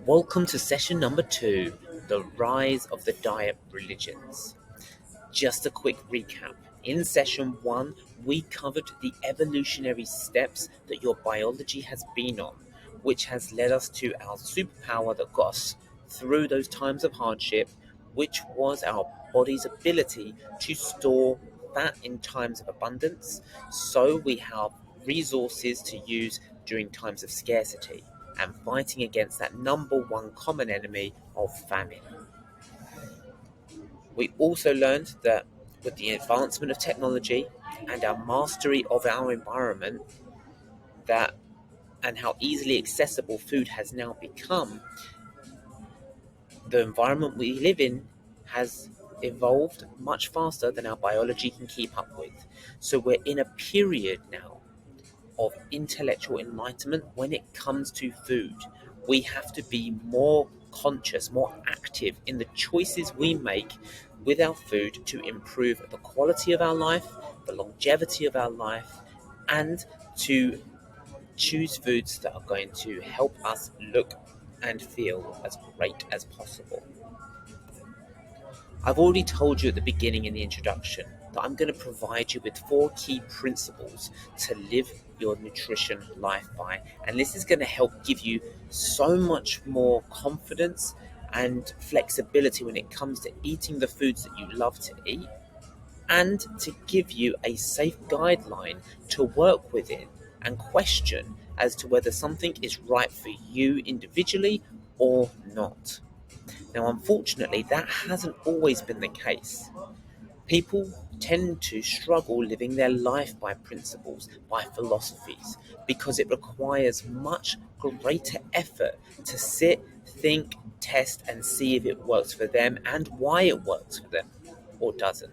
Welcome to session number 2, the rise of the diet religions. Just a quick recap. In session 1, we covered the evolutionary steps that your biology has been on, which has led us to our superpower that got us through those times of hardship, which was our body's ability to store fat in times of abundance, so we have resources to use during times of scarcity, and fighting against that number one common enemy of famine. We also learned that with the advancement of technology and our mastery of our environment, that and how easily accessible food has now become, the environment we live in has evolved much faster than our biology can keep up with. So we're in a period now of intellectual enlightenment when it comes to food. We have to be more conscious, more active in the choices we make with our food to improve the quality of our life, the longevity of our life, and to choose foods that are going to help us look and feel as great as possible. I've already told you at the beginning in the introduction that I'm going to provide you with 4 key principles to live your nutrition life by, and this is going to help give you so much more confidence and flexibility when it comes to eating the foods that you love to eat, and to give you a safe guideline to work within and question as to whether something is right for you individually or not. Now, unfortunately, that hasn't always been the case. People tend to struggle living their life by principles, by philosophies, because it requires much greater effort to sit, think, test, and see if it works for them and why it works for them or doesn't.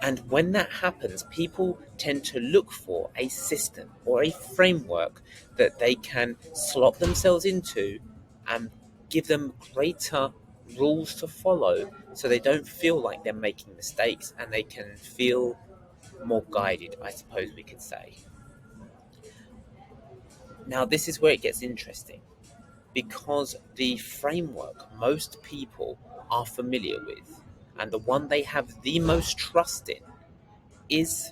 And when that happens, people tend to look for a system or a framework that they can slot themselves into and give them greater rules to follow so they don't feel like they're making mistakes and they can feel more guided, I suppose we could say. Now, this is where it gets interesting because the framework most people are familiar with and the one they have the most trust in is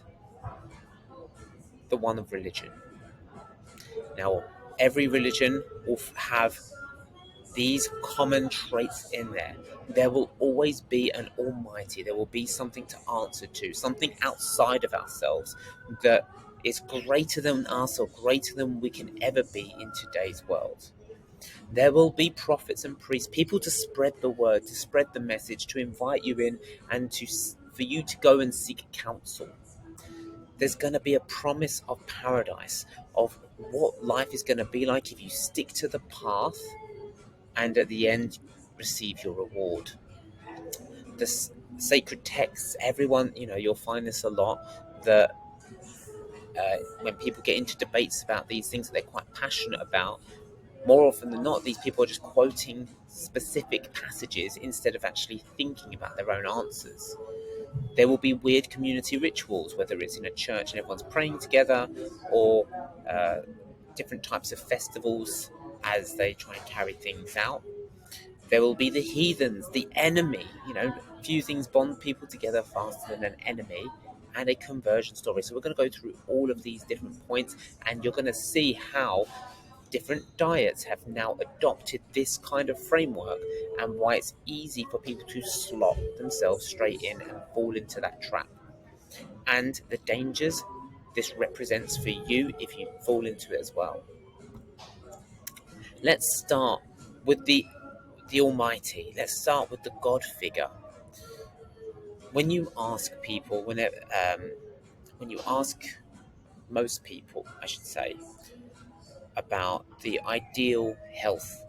the one of religion. Now, every religion will have these common traits in there. There will always be an almighty. There will be something to answer to, something outside of ourselves that is greater than us or greater than we can ever be in today's world. There will be prophets and priests, people to spread the word, to spread the message, to invite you in, and for you to go and seek counsel. There's going to be a promise of paradise, of what life is going to be like if you stick to the path and at the end receive your reward. The sacred texts, everyone, you'll find this a lot, that when people get into debates about these things that they're quite passionate about, more often than not, these people are just quoting specific passages instead of actually thinking about their own answers. There will be weird community rituals, whether it's in a church and everyone's praying together, or different types of festivals as they try and carry things out. There will be the heathens, the enemy. Few things bond people together faster than an enemy, and a conversion story. So we're going to go through all of these different points, and you're going to see how different diets have now adopted this kind of framework and why it's easy for people to slot themselves straight in and fall into that trap. And the dangers this represents for you if you fall into it as well. Let's start with the Almighty. Let's start with the God figure. When you ask people, when you ask most people, I should say, about the ideal health,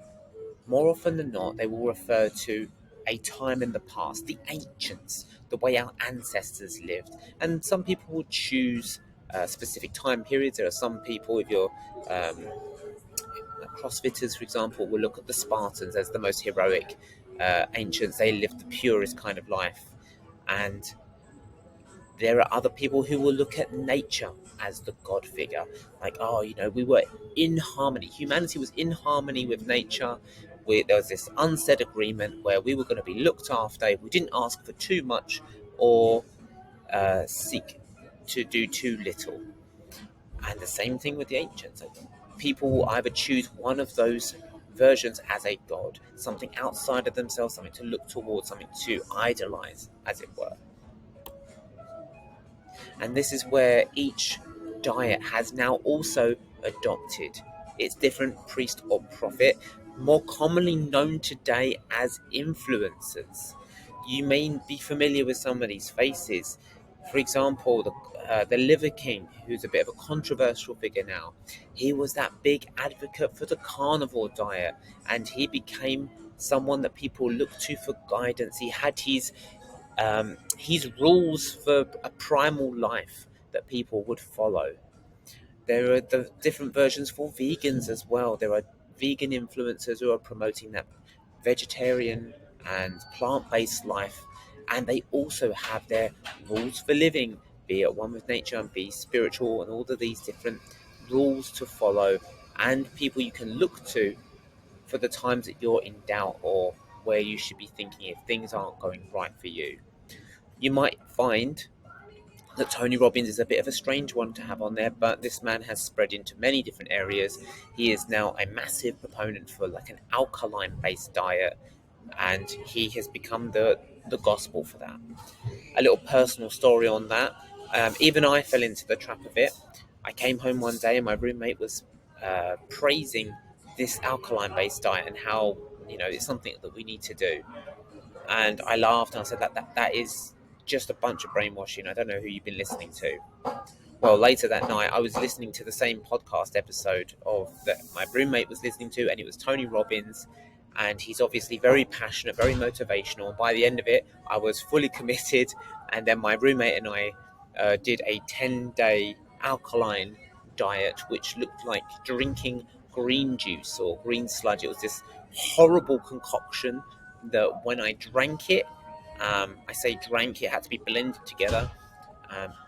more often than not, they will refer to a time in the past, the ancients, the way our ancestors lived. And some people will choose specific time periods. There are some people, if you're CrossFitters, for example, will look at the Spartans as the most heroic ancients. They lived the purest kind of life. And There are other people who will look at nature as the God figure. Like, oh, we were in harmony. Humanity was in harmony with nature. There was this unsaid agreement where we were going to be looked after if we didn't ask for too much or seek to do too little. And the same thing with the ancients. People will either choose one of those versions as a god, something outside of themselves, something to look towards, something to idolize, as it were. And this is where each diet has now also adopted its different priest or prophet, more commonly known today as influencers. You may be familiar with some of these faces. For example, the Liver King, who's a bit of a controversial figure now. He was that big advocate for the carnivore diet, and he became someone that people looked to for guidance. He had his rules for a primal life that people would follow. There are the different versions for vegans as well. There are vegan influencers who are promoting that vegetarian and plant-based life, and they also have their rules for living, be it one with nature and be spiritual, and all of these different rules to follow, and people you can look to for the times that you're in doubt or where you should be thinking if things aren't going right for you. You might find that Tony Robbins is a bit of a strange one to have on there, but this man has spread into many different areas. He is now a massive proponent for like an alkaline-based diet, and he has become the gospel for that. A little personal story on that. Even I fell into the trap of it. I came home one day and my roommate was praising this alkaline-based diet and how it's something that we need to do. And I laughed and I said that is just a bunch of brainwashing. I don't know who you've been listening to. Well, later that night, I was listening to the same podcast episode that my roommate was listening to, and it was Tony Robbins, and he's obviously very passionate, very motivational. And by the end of it, I was fully committed, and then my roommate and I did a 10-day alkaline diet, which looked like drinking green juice or green sludge. It was this horrible concoction that when I drank it, I say drank, it had to be blended together.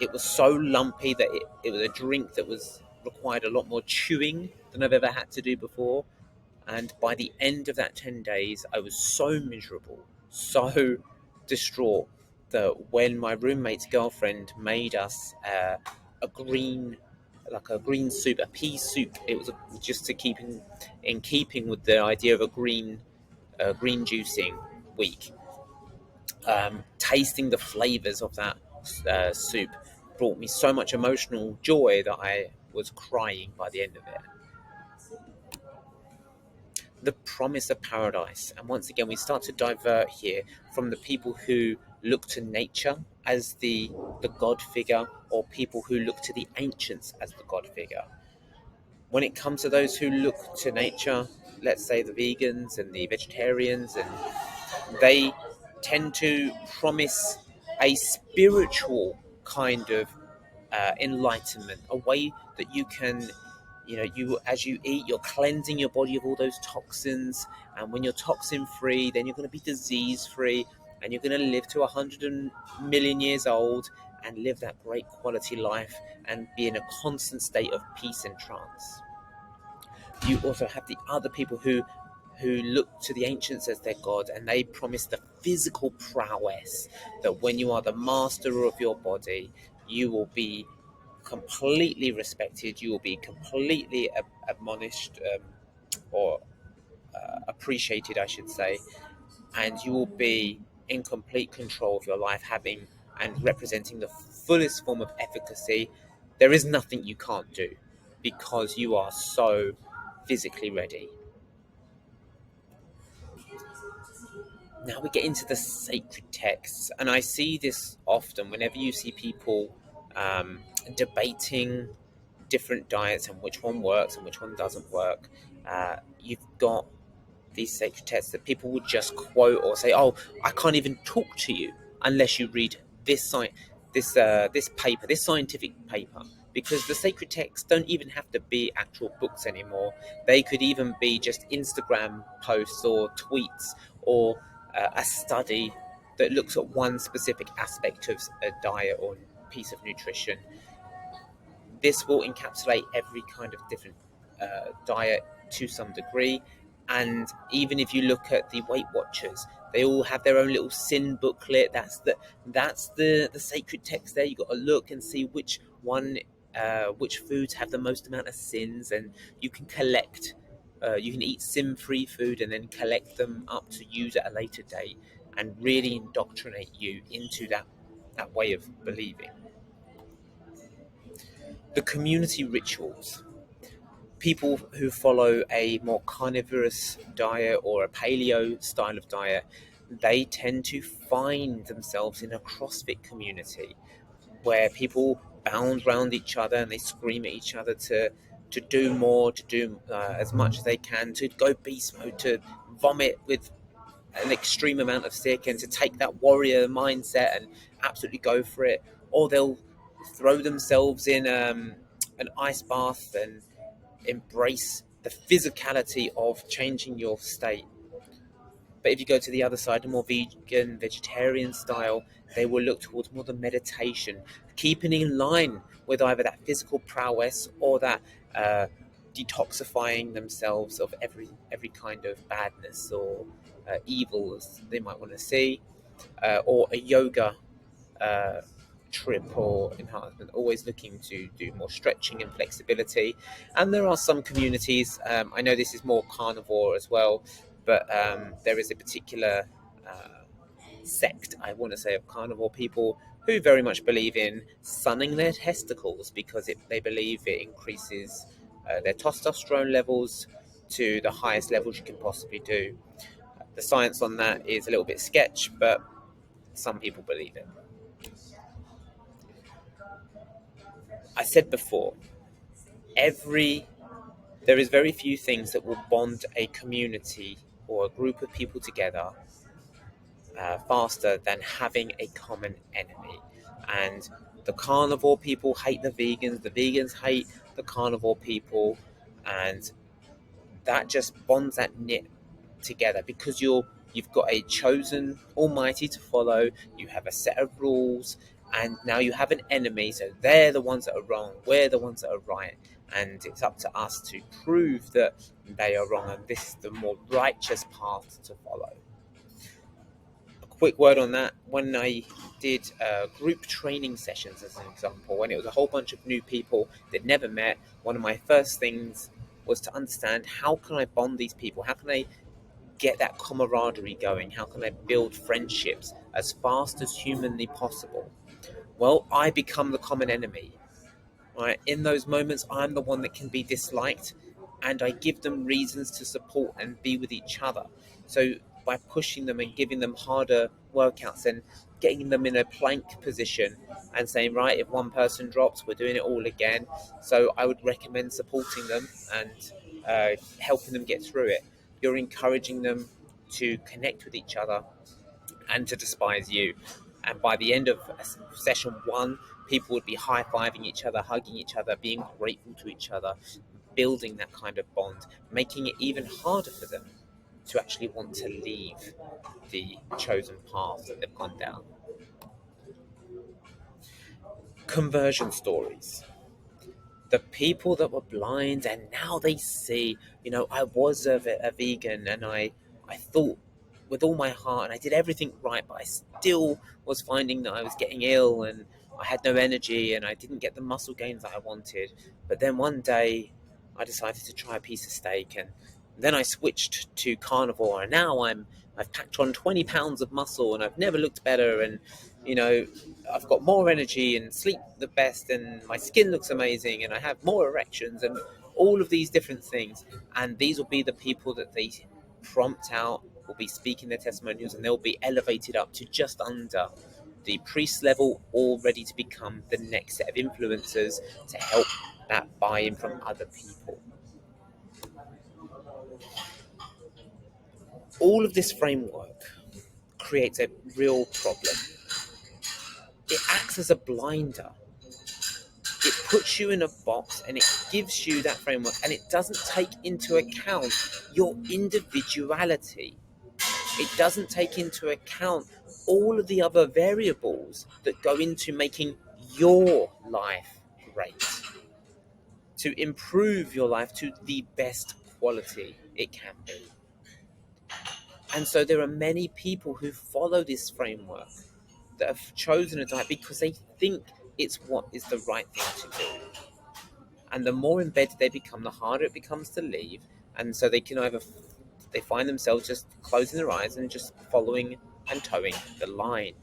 It was so lumpy that it was a drink that required a lot more chewing than I've ever had to do before. And by the end of that 10 days, I was so miserable, so distraught, that when my roommate's girlfriend made us a green soup, a pea soup, it was just to keep in keeping with the idea of a green juicing week. Tasting the flavors of that soup brought me so much emotional joy that I was crying by the end of it. The promise of paradise. And once again, we start to divert here from the people who look to nature as the God figure, or people who look to the ancients as the God figure. When it comes to those who look to nature, let's say the vegans and the vegetarians, and they tend to promise a spiritual kind of enlightenment, a way that you can, you as you eat, you're cleansing your body of all those toxins, and when you're toxin free, then you're going to be disease free, and you're going to live to 100 million years old and live that great quality life and be in a constant state of peace and trance. You also have the other people who look to the ancients as their god, and they promise the physical prowess that when you are the master of your body, you will be completely respected, you will be completely admonished, or appreciated, I should say, and you will be in complete control of your life, having and representing the fullest form of efficacy. There is nothing you can't do because you are so physically ready. Now we get into the sacred texts, and I see this often whenever you see people debating different diets and which one works and which one doesn't work. You've got these sacred texts that people would just quote or say, "Oh, I can't even talk to you unless you read this paper, this scientific paper." Because the sacred texts don't even have to be actual books anymore. They could even be just Instagram posts or tweets, or a study that looks at one specific aspect of a diet or piece of nutrition. This will encapsulate every kind of different diet to some degree. And even if you look at the Weight Watchers, they all have their own little sin booklet. That's the sacred text there. You got to look and see which foods have the most amount of sins, and you can collect. You can eat sin-free food and then collect them up to use at a later date, and really indoctrinate you into that way of believing. The community rituals. People who follow a more carnivorous diet or a paleo style of diet, they tend to find themselves in a CrossFit community where people bound round each other and they scream at each other to do more, to do as much as they can, to go beast mode, to vomit with an extreme amount of sick, and to take that warrior mindset and absolutely go for it. Or they'll throw themselves in an ice bath and embrace the physicality of changing your state. But if you go to the other side, a more vegan, vegetarian style, they will look towards more the meditation, keeping in line with either that physical prowess or that detoxifying themselves of every kind of badness or evil as they might want to see, or a yoga uh, trip or enhancement, always looking to do more stretching and flexibility. And there are some communities, I know this is more carnivore as well, but there is a particular sect, I want to say, of carnivore people who very much believe in sunning their testicles because they believe it increases their testosterone levels to the highest levels you can possibly do. The science on that is a little bit sketch, but some people believe it. I said before, every there is very few things that will bond a community or a group of people together faster than having a common enemy. And the carnivore people hate the vegans hate the carnivore people, and that just bonds that knit together because you've got a chosen almighty to follow, you have a set of rules, and now you have an enemy, so they're the ones that are wrong, we're the ones that are right, and it's up to us to prove that they are wrong, and this is the more righteous path to follow. A quick word on that: when I did group training sessions, as an example, when it was a whole bunch of new people that never met, one of my first things was to understand, how can I bond these people, how can I get that camaraderie going, how can I build friendships as fast as humanly possible? Well, I become the common enemy. Right? In those moments, I'm the one that can be disliked, and I give them reasons to support and be with each other. So by pushing them and giving them harder workouts and getting them in a plank position and saying, right, if one person drops, we're doing it all again. So I would recommend supporting them and helping them get through it. You're encouraging them to connect with each other and to despise you. And by the end of session one, people would be high-fiving each other, hugging each other, being grateful to each other, building that kind of bond, making it even harder for them to actually want to leave the chosen path that they've gone down. Conversion stories. The people that were blind and now they see, I was a vegan, and I thought with all my heart and I did everything right, but I still was finding that I was getting ill and I had no energy and I didn't get the muscle gains that I wanted. But then one day I decided to try a piece of steak, and then I switched to carnivore, and now I've packed on 20 pounds of muscle and I've never looked better, and you know I've got more energy and sleep the best, and my skin looks amazing, and I have more erections, and all of these different things. And these will be the people that they prompt out, will be speaking their testimonials, and they'll be elevated up to just under the priest level, all ready to become the next set of influencers to help that buy-in from other people. All of this framework creates a real problem. It acts as a blinder. It puts you in a box and it gives you that framework, and it doesn't take into account your individuality. It doesn't take into account all of the other variables that go into making your life great, to improve your life to the best quality it can be. And so there are many people who follow this framework that have chosen a diet because they think it's what is the right thing to do. And the more embedded they become, the harder it becomes to leave. And so they can either they find themselves just closing their eyes and just following and towing the line.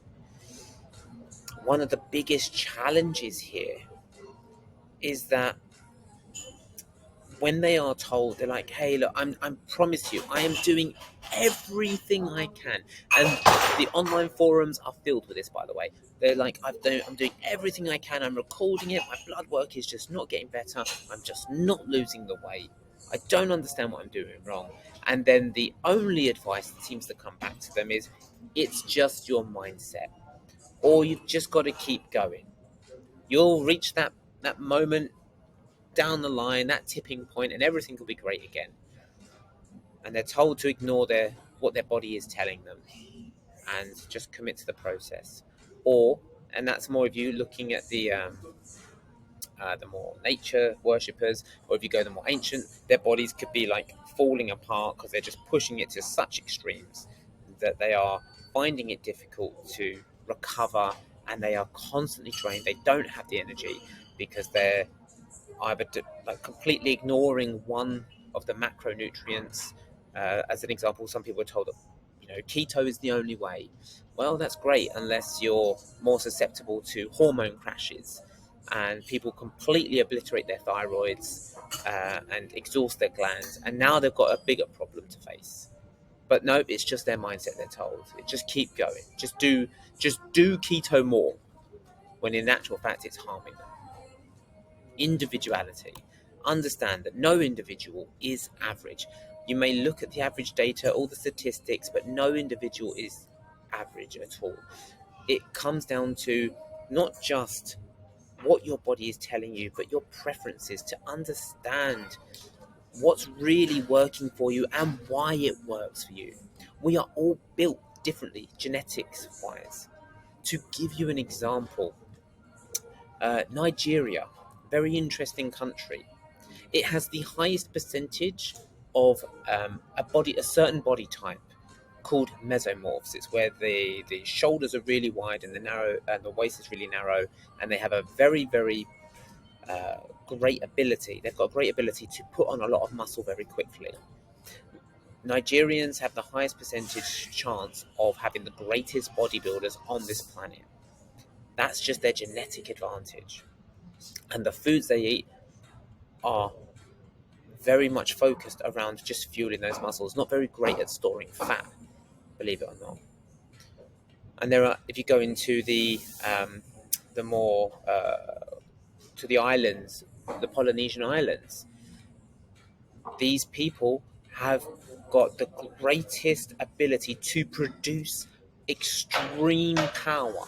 One of the biggest challenges here is that when they are told, they're like, hey, look, I promise you, I am doing everything I can. And the online forums are filled with this, by the way. They're like, I'm doing everything I can. I'm recording it. My blood work is just not getting better. I'm just not losing the weight. I don't understand what I'm doing wrong. And then the only advice that seems to come back to them is, it's just your mindset. Or you've just got to keep going. You'll reach that moment down the line, that tipping point, and everything will be great again. And they're told to ignore what their body is telling them and just commit to the process. Or, and that's more of you looking at the more nature worshippers, or if you go the more ancient, their bodies could be like falling apart because they're just pushing it to such extremes that they are finding it difficult to recover, and they are constantly drained. They don't have the energy because they're either completely ignoring one of the macronutrients. As an example, some people are told that keto is the only way. Well, that's great unless you're more susceptible to hormone crashes, and people completely obliterate their thyroids and exhaust their glands, and now they've got a bigger problem to face. But no, it's just their mindset. They're told just keep going, just do keto more, when in actual fact it's harming them. Individuality. Understand that no individual is average. You may look at the average data, all the statistics, but no individual is average at all. It comes down to not just what your body is telling you, but your preferences, to understand what's really working for you and why it works for you. We are all built differently, genetics wise. To give you an example, Nigeria, very interesting country. It has the highest percentage of a certain body type called mesomorphs. It's where the shoulders are really wide and the waist is really narrow, and they have a very, very great ability. They've got a great ability to put on a lot of muscle very quickly. Nigerians have the highest percentage chance of having the greatest bodybuilders on this planet. That's just their genetic advantage. And the foods they eat are very much focused around just fueling those muscles, not very great at storing fat, believe it or not. And there are, if you go into the more to the islands, the Polynesian islands, these people have got the greatest ability to produce extreme power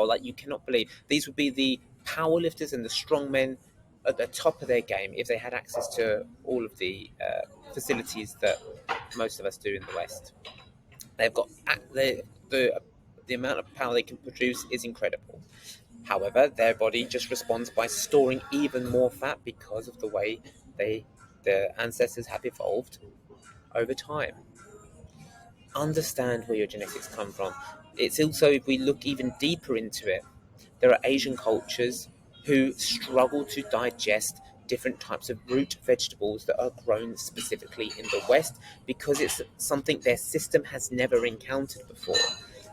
like you cannot believe. These would be the power lifters and the strongmen at the top of their game if they had access to all of the facilities that most of us do in the West. They've got the amount of power they can produce is incredible. However, their body just responds by storing even more fat because of the way their ancestors have evolved over time. Understand where your genetics come from. It's also, if we look even deeper into it, there are Asian cultures who struggle to digest different types of root vegetables that are grown specifically in the West because it's something their system has never encountered before,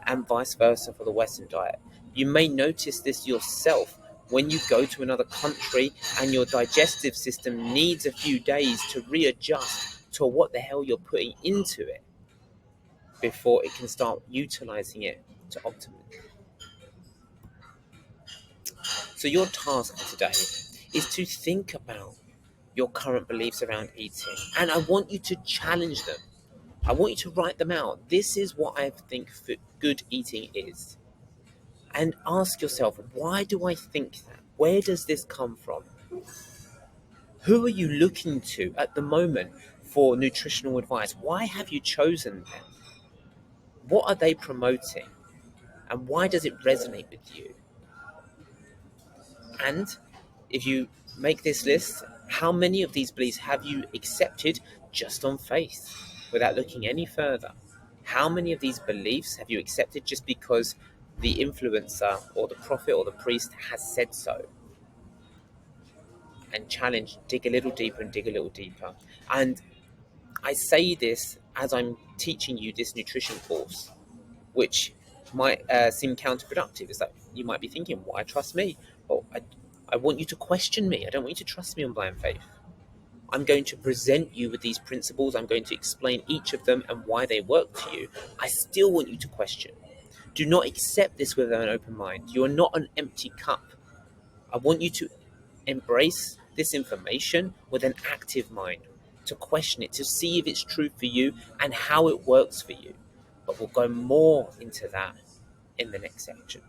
and vice versa for the Western diet. You may notice this yourself when you go to another country and your digestive system needs a few days to readjust to what the hell you're putting into it before it can start utilizing it to optimum. So your task today is to think about your current beliefs around eating, and I want you to challenge them. I want you to write them out. This is what I think good eating is. And ask yourself, why do I think that? Where does this come from? Who are you looking to at the moment for nutritional advice? Why have you chosen them? What are they promoting? And why does it resonate with you? And if you make this list, how many of these beliefs have you accepted just on faith without looking any further? How many of these beliefs have you accepted just because the influencer or the prophet or the priest has said so? And challenge, dig a little deeper and dig a little deeper. And I say this as I'm teaching you this nutrition course, which might seem counterproductive. Is that you might be thinking, why trust me? Well, I want you to question me. I don't want you to trust me on blind faith. I'm going to present you with these principles. I'm going to explain each of them and why they work to you. I still want you to question. Do not accept this with an open mind. You are not an empty cup. I want you to embrace this information with an active mind, to question it, to see if it's true for you and how it works for you. But we'll go more into that in the next section.